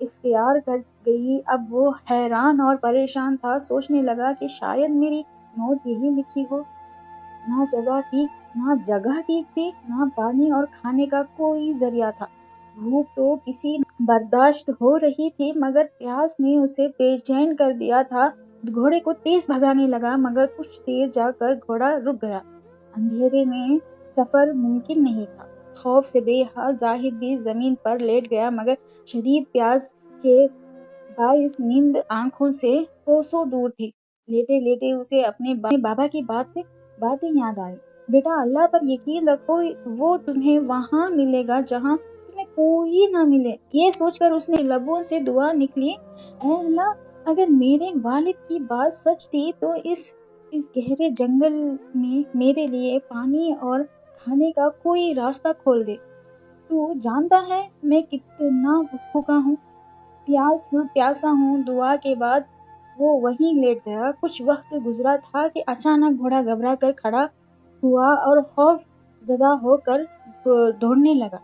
اختیار کر گئی۔ اب وہ حیران اور پریشان تھا، سوچنے لگا کہ شاید میری موت یہی لکھی ہو۔ نہ جگہ ٹھیک تھی، نہ پانی اور کھانے کا کوئی ذریعہ تھا۔ بھوک تو کسی برداشت ہو رہی تھی، مگر پیاس نے اسے بے چین کر دیا تھا۔ گھوڑے کو تیز بھگانے لگا، مگر کچھ دیر جا کر گھوڑا رک گیا۔ اندھیرے میں سفر ممکن نہیں تھا۔ خوف سے بے حال زاہد بھی زمین پر لیٹ گیا، مگر شدید پیاس کے باعث نیند آنکھوں سے کوسوں دور تھی۔ لیٹے لیٹے اسے اپنے بابا کی باتیں یاد آئی۔ بیٹا، اللہ پر یقین رکھو، وہ تمہیں وہاں ملے گا جہاں تمہیں کوئی نہ ملے۔ یہ سوچ کر اس نے لبوں سے دعا نکلی، اے اللہ، اگر میرے والد کی بات سچ تھی تو اس گہرے جنگل میں میرے لیے پانی اور کھانے کا کوئی راستہ کھول دے۔ تو جانتا ہے میں کتنا بھوکا ہوں، پیاسا ہوں۔ دعا کے بعد وہ وہیں لیٹ گیا۔ کچھ وقت گزرا تھا کہ اچانک گھوڑا گھبرا کر کھڑا ہوا اور خوف زدہ ہو کر دوڑنے لگا۔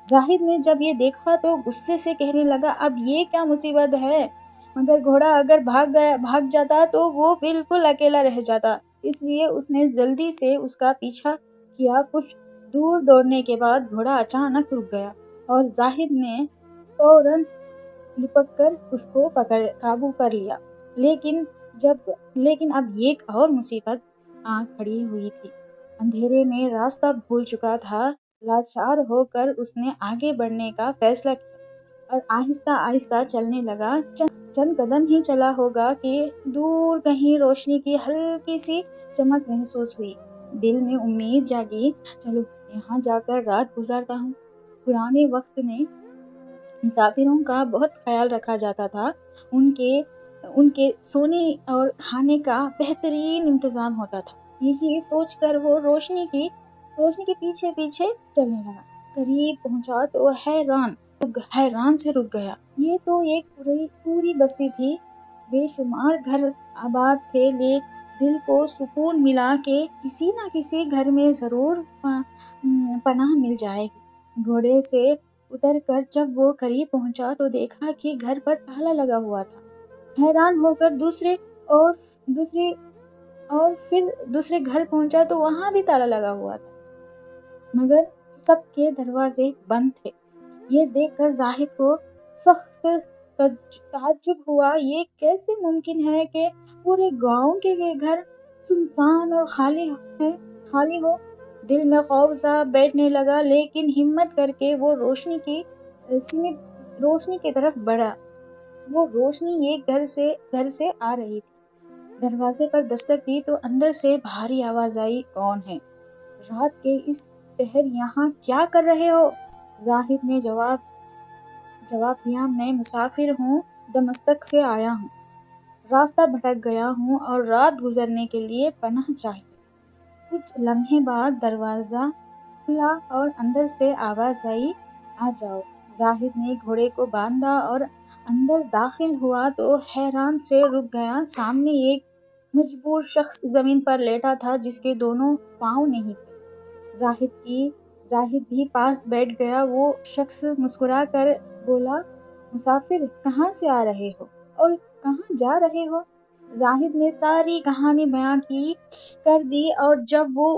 زاہد نے جب یہ دیکھا تو غصے سے کہنے لگا، اب یہ کیا مصیبت ہے؟ مگر گھوڑا اگر بھاگ جاتا تو وہ بالکل اکیلا رہ جاتا، اس لیے اس نے جلدی سے اس کا پیچھا کیا۔ کچھ دور دوڑنے کے بعد گھوڑا اچانک رک گیا اور زاہد نے فوراً لپک کر اس کو قابو کر لیا۔ لیکن اب ایک اور مصیبت آ کھڑی ہوئی تھی۔ اندھیرے میں راستہ بھول چکا تھا۔ لاچار ہو کر اس نے آگے بڑھنے کا فیصلہ کیا اور آہستہ آہستہ چلنے لگا۔ چند قدم ہی چلا ہوگا کہ دور کہیں روشنی کی ہلکی سی چمک محسوس ہوئی۔ دل میں امید جاگی، چلو یہاں جا کر رات گزارتا ہوں۔ پرانے وقت میں مسافروں کا بہت خیال رکھا جاتا تھا۔ ان کے سونے اور کھانے کا بہترین انتظام ہوتا تھا۔ یہی سوچ کر وہ روشنی کے پیچھے چلنے لگا۔ قریب پہنچا تو حیران سے رک گیا۔ یہ تو ایک پوری بستی تھی، بے شمار گھر آباد تھے۔ دل کو سکون ملا کہ کسی نہ کسی گھر میں ضرور پناہ مل جائے گی۔ گھوڑے سے اتر کر جب وہ قریب پہنچا تو دیکھا کہ گھر پر تالا لگا ہوا تھا۔ حیران ہو کر پھر دوسرے گھر پہنچا تو وہاں بھی تالا لگا ہوا تھا، مگر سب کے دروازے بند تھے۔ یہ دیکھ کر زاہد کو سخت تعجب ہوا۔ یہ کیسے ممکن ہے کہ پورے گاؤں کے گھر سنسان اور خالی ہو؟ دل میں خوف سا بیٹھنے لگا، لیکن ہمت کر کے وہ روشنی کی طرف بڑھا۔ وہ روشنی ایک گھر سے آ رہی تھی۔ دروازے پر دستک دی تو اندر سے بھاری آواز آئی، کون ہے؟ رات کے اس پہر یہاں کیا کر رہے ہو؟ زاہد نے جواب دیا، میں مسافر ہوں، دمشق سے آیا ہوں، راستہ بھٹک گیا ہوں اور رات گزرنے کے لیے پناہ چاہیے۔ کچھ لمحے بعد دروازہ کھلا اور اندر سے آواز آئی، آ جاؤ۔ زاہد نے گھوڑے کو باندھا اور اندر داخل ہوا تو حیران سے رک گیا۔ سامنے ایک مجبور شخص زمین پر لیٹا تھا، جس کے دونوں پاؤں نہیں تھے۔ زاہد بھی پاس بیٹھ گیا۔ وہ شخص مسکرا کر بولا، مسافر، کہاں سے آ رہے ہو اور کہاں جا رہے ہو؟ زاہد نے ساری کہانی بیان کر دی، اور جب وہ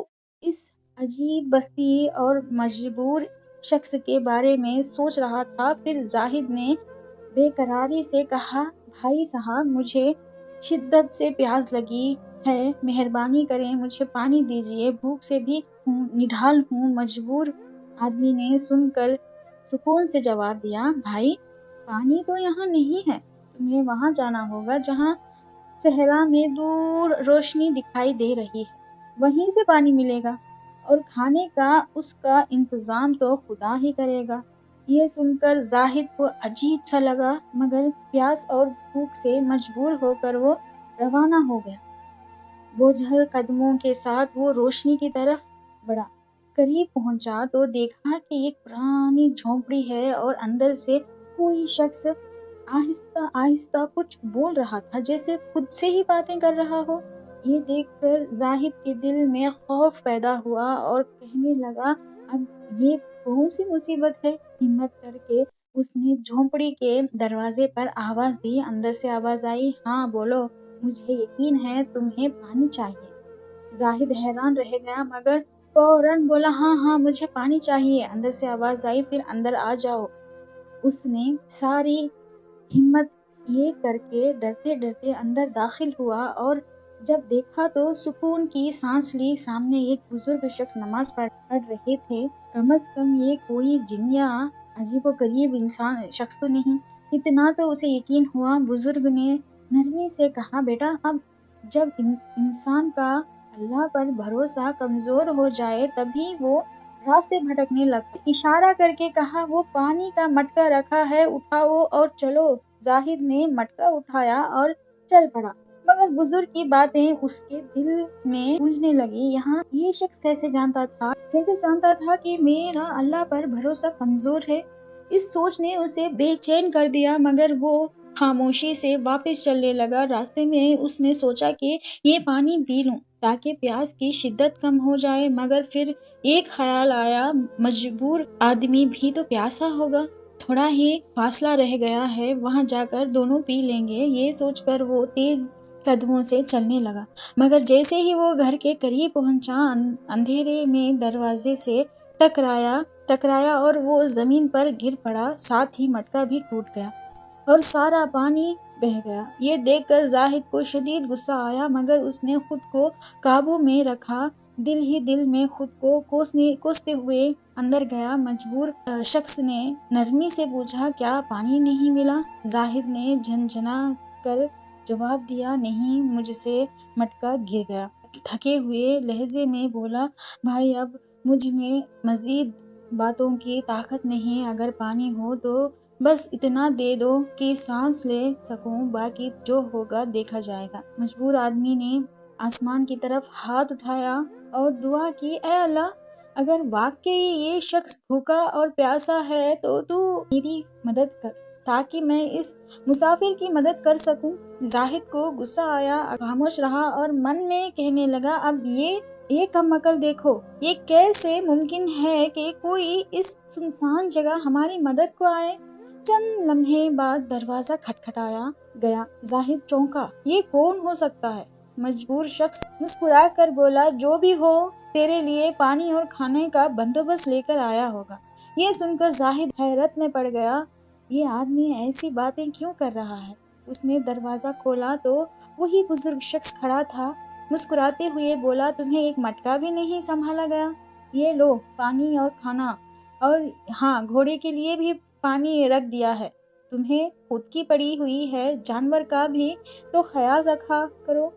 اس عجیب بستی اور مجبور شخص کے بارے میں سوچ رہا تھا، پھر زاہد نے بے قراری سے کہا، بھائی صاحب، مجھے شدت سے پیاس لگی ہے، مہربانی کریں مجھے پانی دیجیے، بھوک سے بھی نڈھال ہوں۔ مجبور آدمی نے سن کر سکون سے جواب دیا، بھائی، پانی تو یہاں نہیں ہے، تمہیں وہاں جانا ہوگا جہاں صحرا میں دور روشنی دکھائی دے رہی ہے، وہیں سے پانی ملے گا، اور کھانے کا اس کا انتظام تو خدا ہی کرے گا۔ یہ سن کر زاہد کو عجیب سا لگا، مگر پیاس اور بھوک سے مجبور ہو کر وہ روانہ ہو گیا۔ بوجھل قدموں کے ساتھ وہ روشنی کی طرف بڑھا۔ قریب پہنچا تو دیکھا کہ ایک پرانی جھونپڑی ہے اور اندر سے کوئی شخص آہستہ آہستہ کچھ بول رہا تھا، جیسے خود سے ہی باتیں کر رہا ہو۔ یہ دیکھ کر زاہد کے دل میں خوف پیدا ہوا اور کہنے لگا، اب یہ کون سی مصیبت ہے؟ ہمت کر کے اس نے جھونپڑی کے دروازے پر آواز دی۔ اندر سے آواز آئی، ہاں بولو، مجھے یقین ہے تمہیں پانی چاہیے۔ زاہد حیران رہ گیا مگر فوراً بولا، ہاں ہاں مجھے پانی چاہیے۔ اندر سے آواز آئی، پھر اندر آ جاؤ۔ اس نے ساری ہمت ایک کر کے ڈرتے ڈرتے اندر داخل ہوا اور جب دیکھا تو سکون کی سانس لی۔ سامنے ایک بزرگ شخص نماز پڑھ رہے تھے۔ کم از کم یہ کوئی جن یا عجیب و غریب شخص تو نہیں، اتنا تو اسے یقین ہوا۔ بزرگ نے نرمی سے کہا، بیٹا، اب جب انسان کا اللہ پر بھروسہ کمزور ہو جائے تبھی وہ راستے بھٹکنے لگتا ہے۔ اشارہ کر کے کہا، وہ پانی کا مٹکا رکھا ہے، اٹھاؤ اور چلو۔ زاہد نے مٹکا اٹھایا اور چل پڑا، مگر بزرگ کی باتیں اس کے دل میں گونجنے لگی۔ یہاں یہ شخص کیسے جانتا تھا کہ میرا اللہ پر بھروسہ کمزور ہے؟ اس سوچ نے اسے بے چین کر دیا، مگر وہ خاموشی سے واپس چلنے لگا۔ راستے میں اس نے سوچا کہ یہ پانی پی لوں تاکہ پیاس کی شدت کم ہو جائے، مگر پھر ایک خیال آیا، مجبور آدمی بھی تو پیاسا ہوگا، تھوڑا ہی فاصلہ رہ گیا ہے، وہاں جا کر دونوں پی لیں گے۔ یہ سوچ کر وہ تیز قدموں سے چلنے لگا، مگر جیسے ہی وہ گھر کے قریب پہنچا، اندھیرے میں دروازے سے ٹکرایا اور وہ زمین پر گر پڑا، ساتھ ہی مٹکا بھی ٹوٹ گیا اور سارا پانی بہہ گیا۔ یہ دیکھ کر زاہد کو شدید غصہ آیا، مگر اس نے خود کو قابو میں رکھا، دل ہی دل میں خود کو کوستے ہوئے اندر گیا۔ مجبور شخص نے نرمی سے پوچھا، کیا پانی نہیں ملا؟ زاہد نے جھنجھنا کر جواب دیا، نہیں، مجھ سے مٹکا گر گیا۔ تھکے ہوئے لہجے میں بولا، بھائی، اب مجھ میں مزید باتوں کی طاقت نہیں، اگر پانی ہو تو بس اتنا دے دو کہ سانس لے سکوں، باقی جو ہوگا دیکھا جائے گا۔ مجبور آدمی نے آسمان کی طرف ہاتھ اٹھایا اور دعا کی، اے اللہ، اگر واقعی یہ شخص بھوکا اور پیاسا ہے تو تو میری مدد کر تاکہ میں اس مسافر کی مدد کر سکوں۔ زاہد کو غصہ آیا، خاموش رہا اور من میں کہنے لگا، اب یہ کم عقل دیکھو، یہ کیسے ممکن ہے کہ کوئی اس سنسان جگہ ہماری مدد کو آئے؟ چند لمحے بعد دروازہ کھٹکھٹایا گیا۔ زاہد چونکا، یہ کون ہو سکتا ہے؟ مجبور شخص مسکرا کر بولا، جو بھی ہو، تیرے لیے پانی اور کھانے کا بندوبست لے کر آیا ہوگا۔ یہ سن کر زاہد حیرت میں پڑ گیا، یہ آدمی ایسی باتیں کیوں کر رہا ہے؟ اس نے دروازہ کھولا تو وہی بزرگ شخص کھڑا تھا، مسکراتے ہوئے بولا، تمہیں ایک مٹکا بھی نہیں سنبھالا گیا؟ یہ لو پانی اور کھانا، اور ہاں، گھوڑے کے لیے بھی پانی رکھ دیا ہے، تمہیں خود کی پڑی ہوئی ہے، جانور کا بھی تو خیال رکھا کرو۔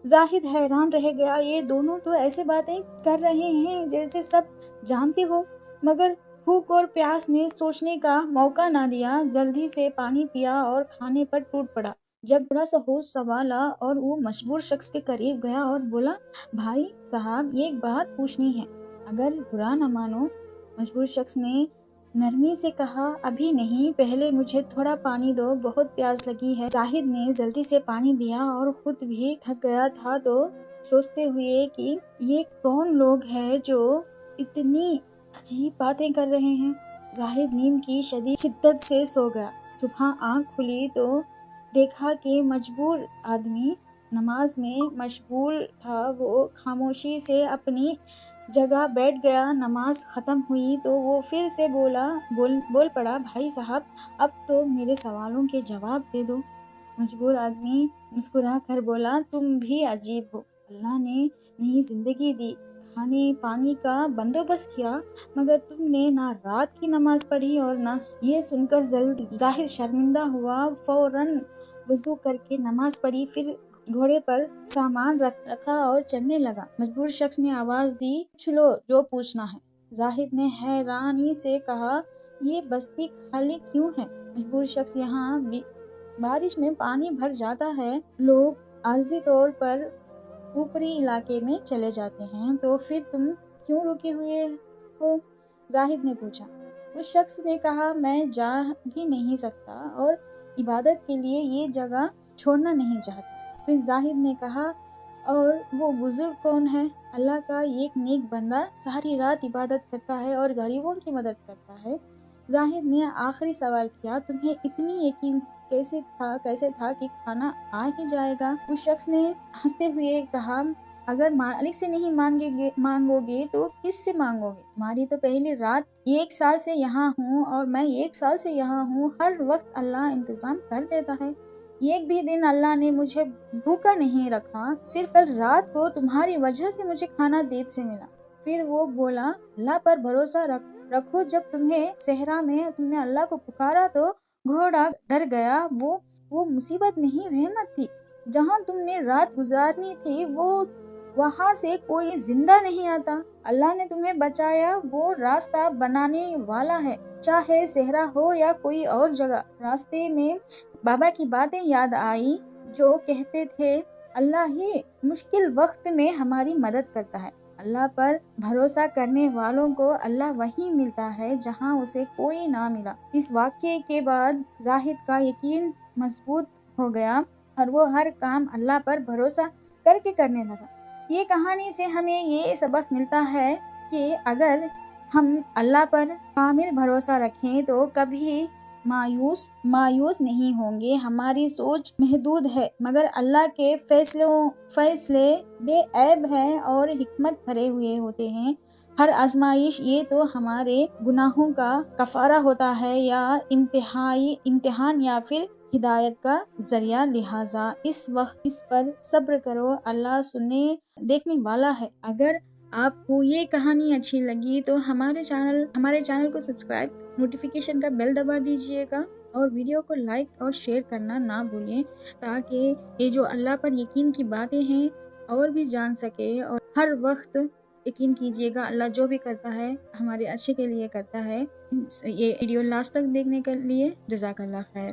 زاہد حیران رہ گیا، یہ دونوں تو ایسے باتیں کر رہے ہیں جیسے سب جانتے ہو، مگر بھوک اور پیاس نے سوچنے کا موقع نہ دیا، جلدی سے پانی پیا اور کھانے پر ٹوٹ پڑا۔ جب تھوڑا سا ہوش سنبھالا اور وہ مجبور شخص کے قریب گیا اور بولا، بھائی صاحب، ایک بات پوچھنی ہے، اگر برا نہ مانو۔ مجبور شخص نے نرمی سے کہا، ابھی نہیں، پہلے مجھے تھوڑا پانی دو، بہت پیاس لگی ہے۔ زاہد نے جلدی سے پانی دیا اور خود بھی تھک گیا تھا، تو سوچتے ہوئے کہ یہ کون لوگ ہیں جو اتنی عجیب باتیں کر رہے ہیں، زاہد نیند کی شدت سے سو گیا۔ صبح آنکھ کھلی تو دیکھا کہ مجبور آدمی نماز میں مشغول تھا۔ وہ خاموشی سے اپنی جگہ بیٹھ گیا۔ نماز ختم ہوئی تو وہ پھر سے بول پڑا، بھائی صاحب، اب تو میرے سوالوں کے جواب دے دو۔ مجبور آدمی مسکرا کر بولا، تم بھی عجیب ہو، اللہ نے نئی زندگی دی، کھانے پانی کا بندوبست کیا، مگر تم نے نہ رات کی نماز پڑھی اور نہ یہ سن کر زاہد شرمندہ ہوا، فوراً وضو کر کے نماز پڑھی، پھر گھوڑے پر سامان رکھا اور چلنے لگا۔ مجبور شخص نے آواز دی، پوچھ لو جو پوچھنا ہے۔ زاہد نے حیرانی سے کہا، یہ بستی خالی کیوں ہے؟ مجبور شخص، یہاں بارش میں پانی بھر جاتا ہے، لوگ عارضی طور پر اوپری علاقے میں چلے جاتے ہیں، تو پھر تم کیوں رکے ہوئے ہو؟ زاہد نے پوچھا۔ اس شخص نے کہا، میں جا بھی نہیں سکتا اور عبادت کے لیے یہ جگہ چھوڑنا نہیں چاہتا۔ پھر زاہد نے کہا، اور وہ بزرگ کون ہے؟ اللہ کا ایک نیک بندہ، ساری رات عبادت کرتا ہے اور غریبوں کی مدد کرتا ہے، زاہد نے آخری سوال کیا، تمہیں اتنی یقین کیسے تھا کہ کھانا آ ہی جائے گا؟ اس شخص نے ہنستے ہوئے کہا، اگر مالک سے نہیں مانگو گے تو کس سے مانگو گے؟ تمہاری تو پہلی رات 1 سال سے یہاں ہوں اور میں 1 سال سے یہاں ہوں، ہر وقت اللہ انتظام کر دیتا ہے، ایک بھی دن اللہ نے مجھے بھوکا نہیں رکھا، صرف کل رات کو تمہاری وجہ سے مجھے کھانا دیر سے ملا۔ پھر وہ بولا، اللہ پر بھروسہ رکھو، جب تمہیں صحرا میں تم نے اللہ کو پکارا تو گھوڑا ڈر گیا، وہ مصیبت نہیں رحمت تھی، جہاں تم نے رات گزارنی تھی وہاں سے کوئی زندہ نہیں آتا، اللہ نے تمہیں بچایا، وہ راستہ بنانے والا ہے، چاہے صحرا ہو یا کوئی اور جگہ۔ راستے میں بابا کی باتیں یاد آئی جو کہتے تھے، اللہ ہی مشکل وقت میں ہماری مدد کرتا ہے، اللہ پر بھروسہ کرنے والوں کو اللہ وہیں ملتا ہے جہاں اسے کوئی نہ ملا۔ اس واقعے کے بعد زاہد کا یقین مضبوط ہو گیا اور وہ ہر کام اللہ پر بھروسہ کر کے کرنے لگا۔ یہ کہانی سے ہمیں یہ سبق ملتا ہے کہ اگر ہم اللہ پر کامل بھروسہ رکھیں تو کبھی مایوس نہیں ہوں گے۔ ہماری سوچ محدود ہے مگر اللہ کے فیصلے بے عیب ہیں اور حکمت بھرے ہوئے ہوتے ہیں۔ ہر آزمائش یہ تو ہمارے گناہوں کا کفارہ ہوتا ہے یا امتحان یا پھر ہدایت کا ذریعہ، لہٰذا اس وقت اس پر صبر کرو، اللہ سننے دیکھنے والا ہے۔ اگر آپ کو یہ کہانی اچھی لگی تو ہمارے چینل کو سبسکرائب، نوٹیفیکیشن کا بیل دبا دیجیے گا اور ویڈیو کو لائک اور شیئر کرنا نہ بھولیں، تاکہ یہ جو اللہ پر یقین کی باتیں ہیں اور بھی جان سکے۔ اور ہر وقت یقین کیجیے گا، اللہ جو بھی کرتا ہے ہمارے اچھے کے لیے کرتا ہے۔ یہ ویڈیو لاسٹ تک دیکھنے کے لیے جزاک اللہ خیر۔